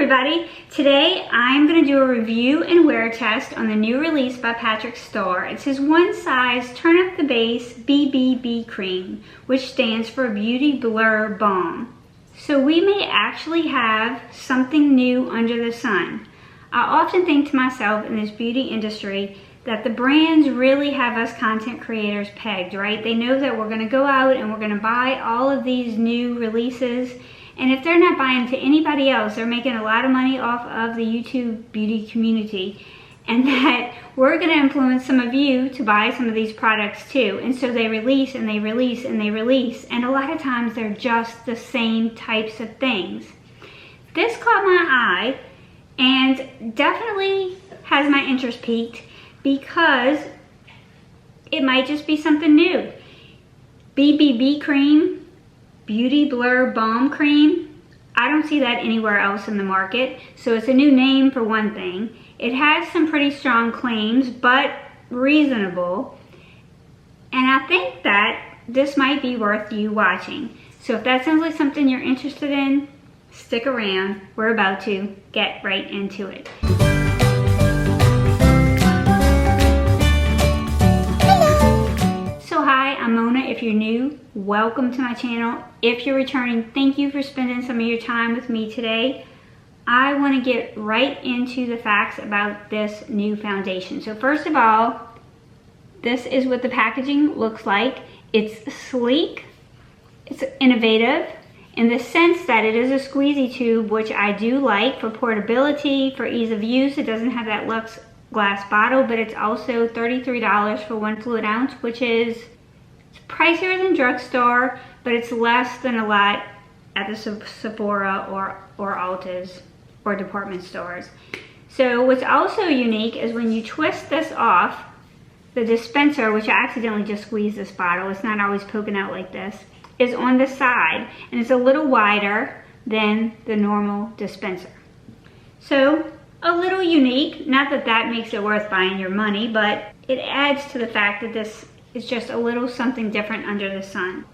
everybody, today I'm going to do a review and wear test on the new release by Starrr. It's his one size turn up the base BBB cream, which stands for Beauty Blur Balm. So we may actually have something new under the sun. I often think to myself in this beauty industry that the brands really have us content creators pegged, right? They know that we're going to go out and we're going to buy all of these new releases. And if they're not buying to anybody else, they're making a lot of money off of the YouTube beauty community. And that we're going to influence some of you to buy some of these products too. And so they release and they release and they release. And a lot of times they're just the same types of things. This caught my eye and definitely has my interest piqued because it might just be something new. BBB cream. Beauty Blur Balm Cream. I don't see that anywhere else in the market, so it's a new name for one thing. It has some pretty strong claims, but reasonable. And I think that this might be worth you watching. So if that sounds like something you're interested in, stick around. We're about to get right into it. I'm Mona. If you're new, welcome to my channel. If you're returning, thank you for spending some of your time with me today. I want to get right into the facts about this new foundation. So first of all, this is what the packaging looks like. It's sleek, it's innovative in the sense that it is a squeezy tube, which I do like for portability, for ease of use. It doesn't have that Lux glass bottle, but it's also $33 for 1 fluid ounce, which is pricier than drugstore, but it's less than a lot at the Sephora or Ulta's or department stores. So what's also unique is when you twist this off, the dispenser, which I accidentally just squeezed this bottle, it's not always poking out like this, is on the side, and it's a little wider than the normal dispenser. So a little unique, not that that makes it worth buying your money, but it adds to the fact that this is just a little something different under the sun.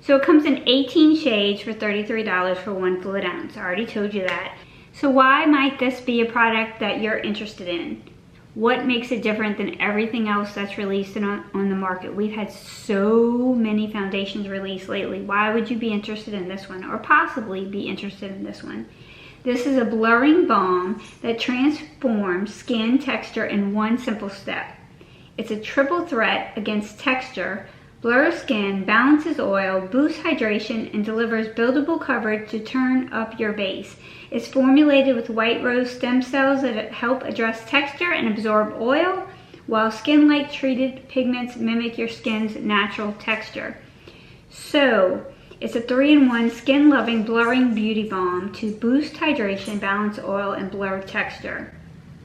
So it comes in 18 shades for $33 for 1 fluid ounce. I already told you that. So why might this be a product that you're interested in? What makes it different than everything else that's released on the market? We've had so many foundations released lately. Why would you be interested in this one, or possibly be interested in this one? This is a blurring balm that transforms skin texture in one simple step. It's a triple threat against texture, blurs skin, balances oil, boosts hydration, and delivers buildable coverage to turn up your base. It's formulated with white rose stem cells that help address texture and absorb oil, while skin-like treated pigments mimic your skin's natural texture. So, it's a 3-in-1 skin-loving blurring beauty balm to boost hydration, balance oil, and blur texture.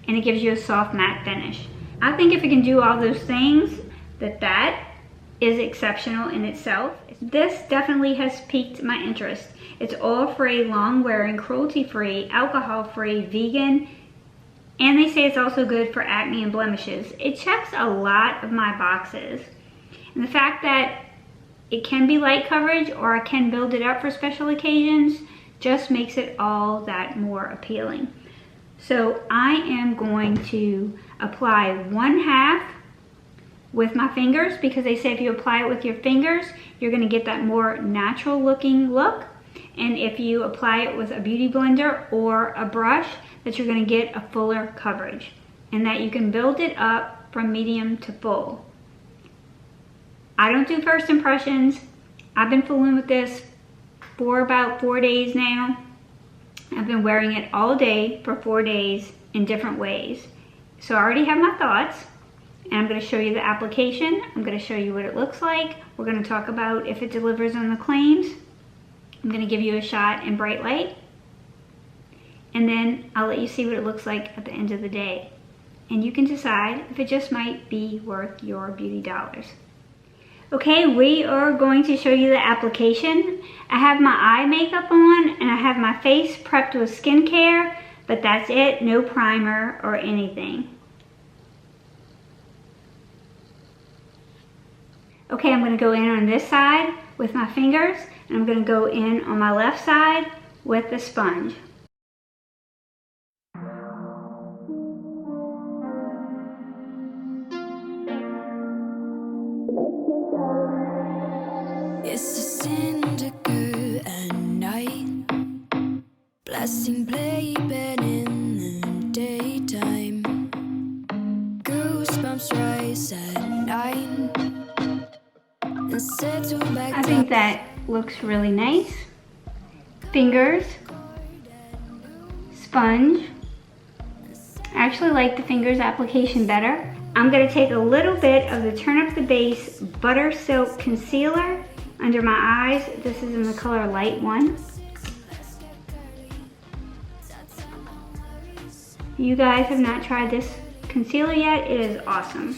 And it gives you a soft matte finish. I think if it can do all those things, that is exceptional in itself. This definitely has piqued my interest. It's oil-free, long-wearing, cruelty-free, alcohol-free, vegan, and they say it's also good for acne and blemishes. It checks a lot of my boxes. And the fact that it can be light coverage or I can build it up for special occasions just makes it all that more appealing. So I am going to apply 1/2 with my fingers, because they say if you apply it with your fingers, you're going to get that more natural looking look. And if you apply it with a beauty blender or a brush, that you're going to get a fuller coverage. And that you can build it up from medium to full. I don't do first impressions. I've been fooling with this for about 4 days now. I've been wearing it all day for 4 days in different ways. So I already have my thoughts, and I'm going to show you the application. I'm going to show you what it looks like. We're going to talk about if it delivers on the claims. I'm going to give you a shot in bright light, and then I'll let you see what it looks like at the end of the day. And you can decide if it just might be worth your beauty dollars. Okay, we are going to show you the application. I have my eye makeup on and I have my face prepped with skincare, but that's it, no primer or anything. Okay, I'm going to go in on this side with my fingers, and I'm going to go in on my left side with the sponge. It's a syndicate at night, blasting playback in the daytime. Goosebumps rise at night and settle back. I think that looks really nice. Fingers, sponge. I actually like the fingers application better. I'm going to take a little bit of the Turn Up the Base Butter Silk Concealer under my eyes. This is in the color Light 1. If you guys have not tried this concealer yet, it is awesome.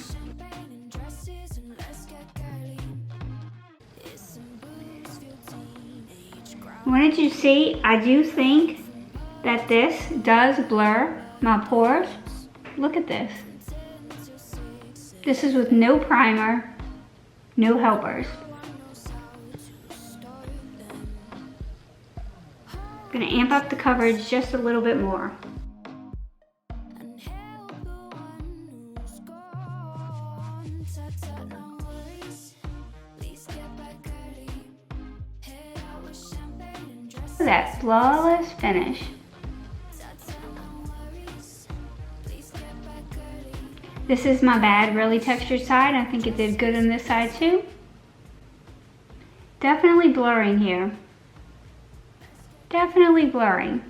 What did you see? I do think that this does blur my pores. Look at this. This is with no primer, no helpers. I'm gonna amp up the coverage just a little bit more. Look at that flawless finish. This is my bad, really textured side. I think it did good on this side too. Definitely blurring here. Definitely blurring.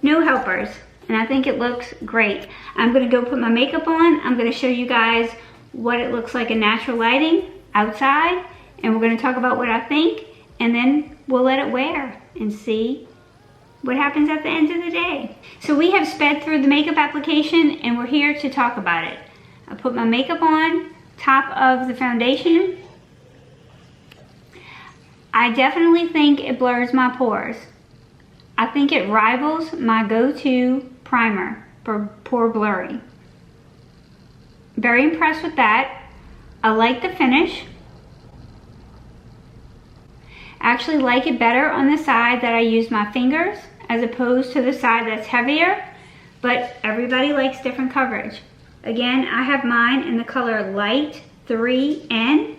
No helpers, and I think it looks great. I'm gonna go put my makeup on. I'm gonna show you guys what it looks like in natural lighting outside, and we're gonna talk about what I think, and then we'll let it wear and see what happens at the end of the day. So we have sped through the makeup application, and we're here to talk about it. I put my makeup on top of the foundation. I definitely think it blurs my pores. I think it rivals my go-to primer for pore blurring. Very impressed with that. I like the finish. I actually like it better on the side that I use my fingers as opposed to the side that's heavier, but everybody likes different coverage. Again, I have mine in the color Light 3N.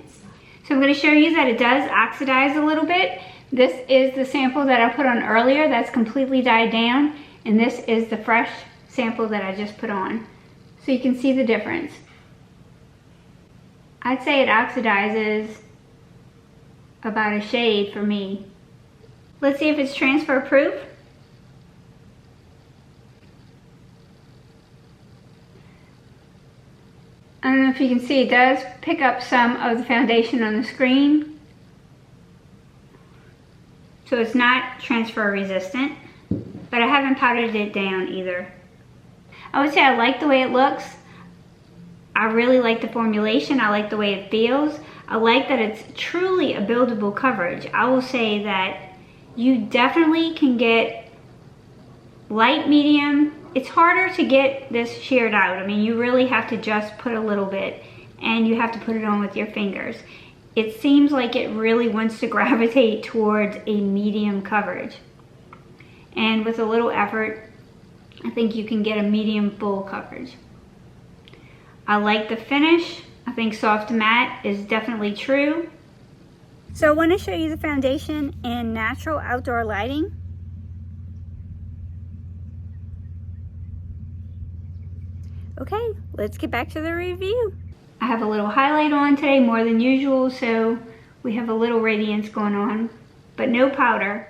So I'm going to show you that it does oxidize a little bit. This is the sample that I put on earlier that's completely dyed down, and this is the fresh sample that I just put on. So you can see the difference. I'd say it oxidizes about a shade for me. Let's see if it's transfer proof. I don't know if you can see, it does pick up some of the foundation on the screen. So it's not transfer resistant, but I haven't powdered it down either. I would say I like the way it looks. I really like the formulation. I like the way it feels. I like that it's truly a buildable coverage. I will say that you definitely can get light, medium. It's harder to get this sheared out. I mean, you really have to just put a little bit, and you have to put it on with your fingers. It seems like it really wants to gravitate towards a medium coverage. And with a little effort, I think you can get a medium full coverage. I like the finish. I think soft matte is definitely true. So I want to show you the foundation in natural outdoor lighting. Okay, let's get back to the review. I have a little highlight on today, more than usual, so we have a little radiance going on, but no powder.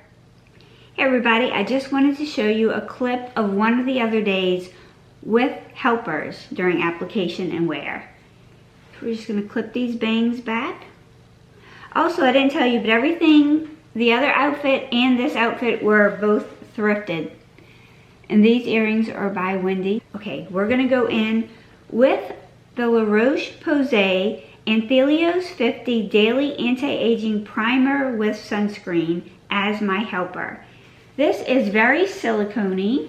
Hey everybody, I just wanted to show you a clip of one of the other days with helpers during application and wear. We're just gonna clip these bangs back. Also, I didn't tell you, but everything, the other outfit and this outfit were both thrifted. And these earrings are by Wendy. Okay, we're gonna go in with the La Roche-Posay Anthelios 50 Daily Anti-Aging Primer with Sunscreen as my helper. This is very silicone-y.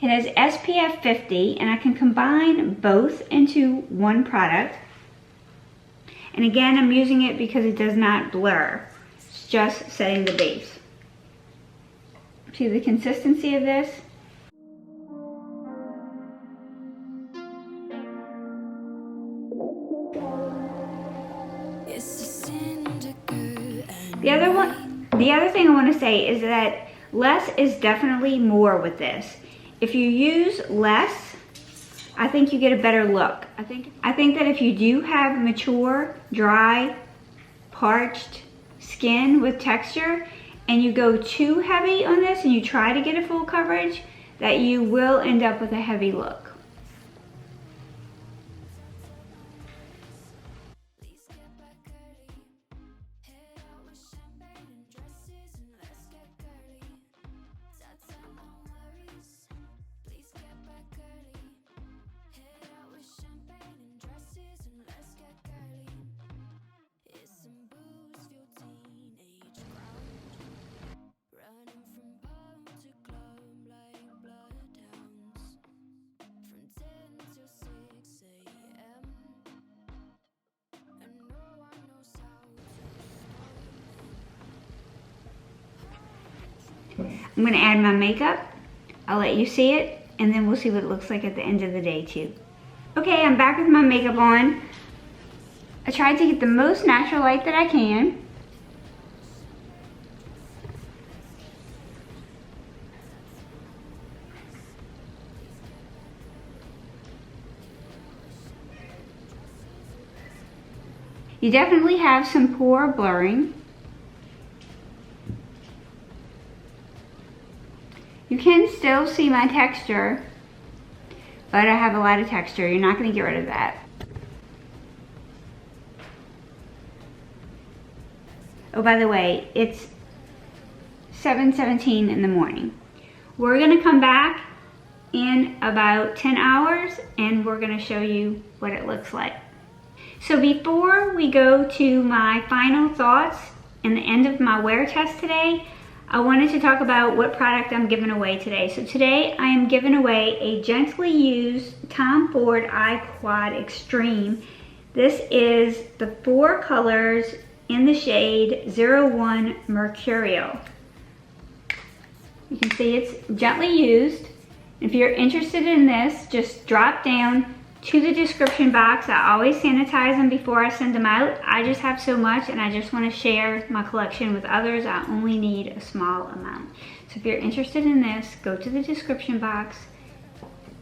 It has SPF 50, and I can combine both into one product. And again, I'm using it because it does not blur. It's just setting the base. See the consistency of this? The other thing I want to say is that less is definitely more with this. If you use less, I think you get a better look. I think that if you do have mature, dry, parched skin with texture, and you go too heavy on this and you try to get a full coverage, that you will end up with a heavy look. I'm gonna add my makeup. I'll let you see it, and then we'll see what it looks like at the end of the day too. Okay, I'm back with my makeup on. I tried to get the most natural light that I can. You definitely have some pore blurring. You can still see my texture, but I have a lot of texture. You're not going to get rid of that. Oh, by the way, it's 7:17 in the morning. We're going to come back in about 10 hours and we're going to show you what it looks like. So before we go to my final thoughts and the end of my wear test today, I wanted to talk about what product I'm giving away today. So today I am giving away a gently used Tom Ford Eye Quad Extreme. This is the 4 colors in the shade 01 Mercurial. You can see it's gently used. If you're interested in this, just drop down to the description box. I always sanitize them before I send them out. I just have so much and I just want to share my collection with others. I only need a small amount. So if you're interested in this, go to the description box,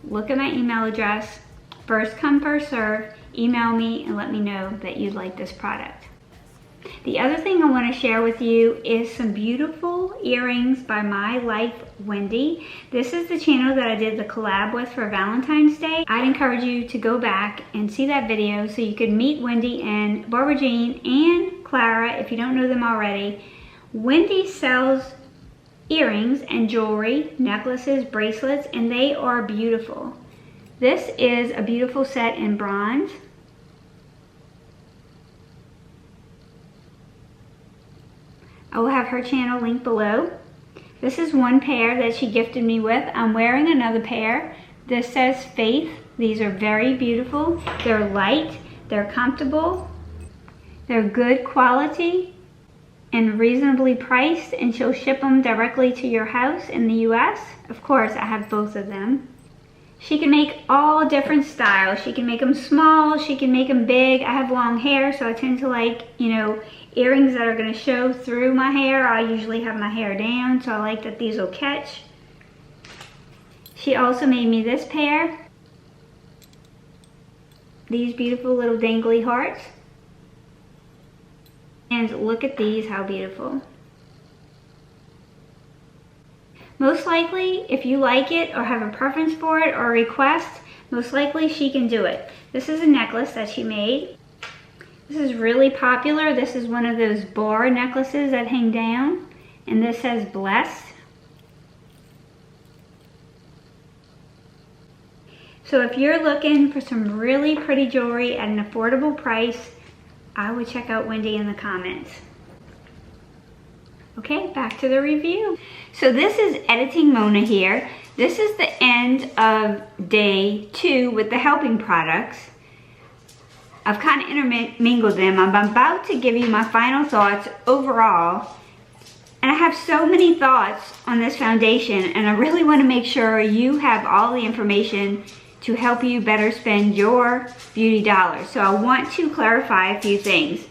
look at my email address, first come, first serve, email me and let me know that you'd like this product. The other thing I want to share with you is some beautiful earrings by My Life Wendy. This is the channel that I did the collab with for Valentine's Day. I'd encourage you to go back and see that video so you could meet Wendy and Barbara Jean and Clara if you don't know them already. Wendy sells earrings and jewelry, necklaces, bracelets, and they are beautiful. This is a beautiful set in bronze. I will have her channel linked below. This is one pair that she gifted me with. I'm wearing another pair. This says Faith. These are very beautiful. They're light, they're comfortable, they're good quality and reasonably priced, and she'll ship them directly to your house in the US. Of course, I have both of them. She can make all different styles. She can make them small, she can make them big. I have long hair, so I tend to like, earrings that are going to show through my hair. I usually have my hair down, so I like that these will catch. She also made me this pair. These beautiful little dangly hearts. And look at these, how beautiful. Most likely, if you like it or have a preference for it or a request, most likely she can do it. This is a necklace that she made. This is really popular. This is one of those bar necklaces that hang down, and this says Blessed. So if you're looking for some really pretty jewelry at an affordable price, I would check out Wendy in the comments. Okay, back to the review. So this is Editing Mona here. This is the end of day 2 with the helping products. I've kind of intermingled them. I'm about to give you my final thoughts overall. And I have so many thoughts on this foundation, and I really want to make sure you have all the information to help you better spend your beauty dollars. So I want to clarify a few things.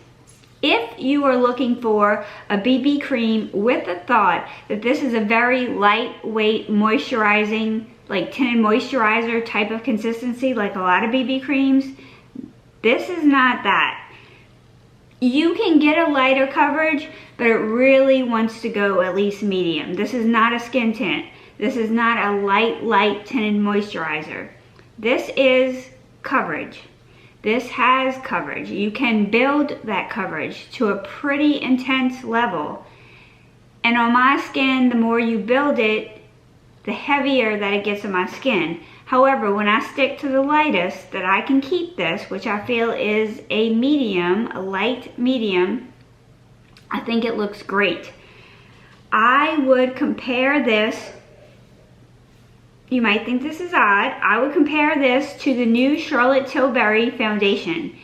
If you are looking for a BB cream with the thought that this is a very lightweight moisturizing, like tinted moisturizer type of consistency, like a lot of BB creams, this is not that. You can get a lighter coverage, but it really wants to go at least medium. This is not a skin tint. This is not a light tinted moisturizer. This is coverage. This has coverage. You can build that coverage to a pretty intense level. And on my skin, the more you build it, the heavier that it gets on my skin. However, when I stick to the lightest that I can keep this, which I feel is a medium, a light medium, I think it looks great. I would compare this, you might think this is odd, I would compare this to the new Charlotte Tilbury foundation.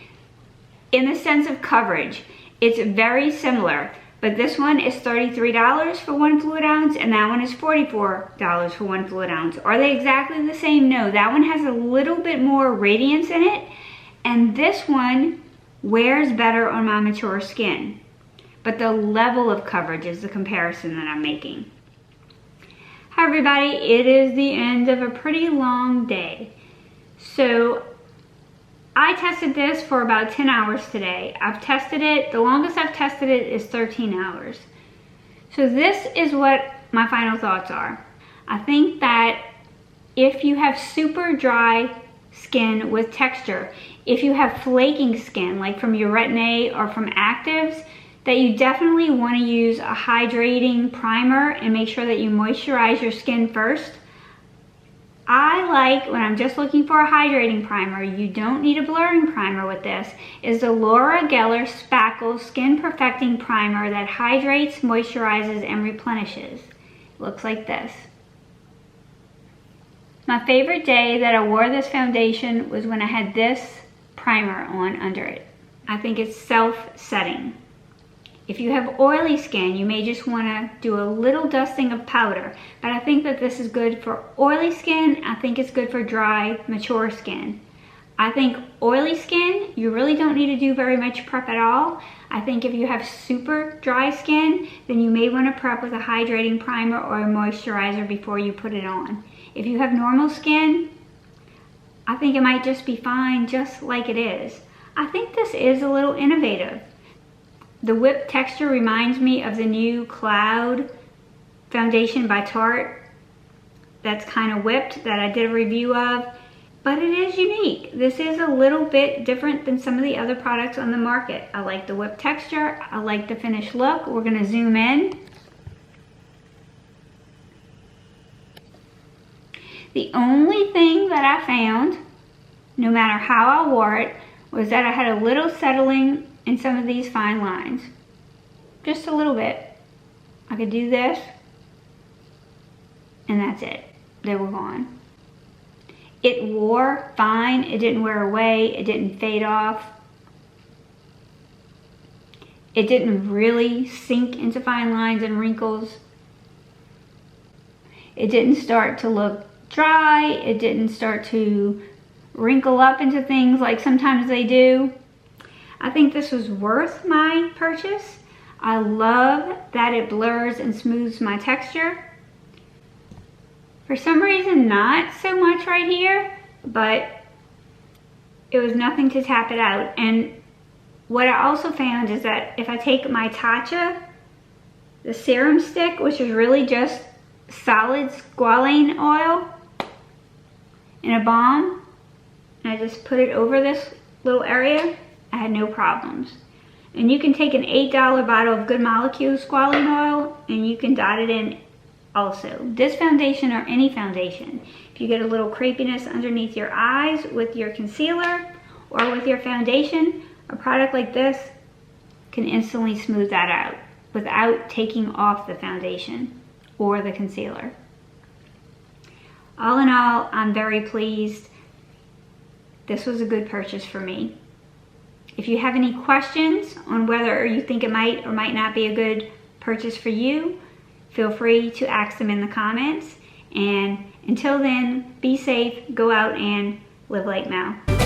In the sense of coverage, it's very similar, but this one is $33 for 1 fluid ounce and that one is $44 for 1 fluid ounce. Are they exactly the same? No, that one has a little bit more radiance in it, and this one wears better on my mature skin. But the level of coverage is the comparison that I'm making. Hi everybody, it is the end of a pretty long day. So I tested this for about 10 hours today. I've tested it, the longest I've tested it is 13 hours. So this is what my final thoughts are. I think that if you have super dry skin with texture, if you have flaking skin, like from your Retin-A or from actives, that you definitely want to use a hydrating primer and make sure that you moisturize your skin first. I like, when I'm just looking for a hydrating primer, you don't need a blurring primer with this, is the Laura Geller Spackle Skin Perfecting Primer that hydrates, moisturizes, and replenishes. It looks like this. My favorite day that I wore this foundation was when I had this primer on under it. I think it's self-setting. If you have oily skin, you may just want to do a little dusting of powder, but I think that this is good for oily skin. I think it's good for dry, mature skin. I think oily skin, you really don't need to do very much prep at all. I think if you have super dry skin, then you may want to prep with a hydrating primer or a moisturizer before you put it on. If you have normal skin, I think it might just be fine just like it is. I think this is a little innovative. The whipped texture reminds me of the new Cloud foundation by Tarte that's kind of whipped that I did a review of, but it is unique. This is a little bit different than some of the other products on the market. I like the whipped texture, I like the finished look. We're gonna zoom in. The only thing that I found, no matter how I wore it, was that I had a little settling in some of these fine lines. Just a little bit. I could do this, and that's it. They were gone. It wore fine. It didn't wear away. It didn't fade off. It didn't really sink into fine lines and wrinkles. It didn't start to look dry. It didn't start to wrinkle up into things like sometimes they do. I think this was worth my purchase. I love that it blurs and smooths my texture. For some reason, not so much right here, but it was nothing to tap it out. And what I also found is that if I take my Tatcha, the serum stick, which is really just solid squalane oil in a balm, and I just put it over this little area, I had no problems. And you can take an $8 bottle of Good Molecules squalane oil and you can dot it in also. This foundation or any foundation, if you get a little crepiness underneath your eyes with your concealer or with your foundation, a product like this can instantly smooth that out without taking off the foundation or the concealer. All in all, I'm very pleased. This was a good purchase for me. If you have any questions on whether you think it might or might not be a good purchase for you, feel free to ask them in the comments. And until then, be safe, go out and live like Mel.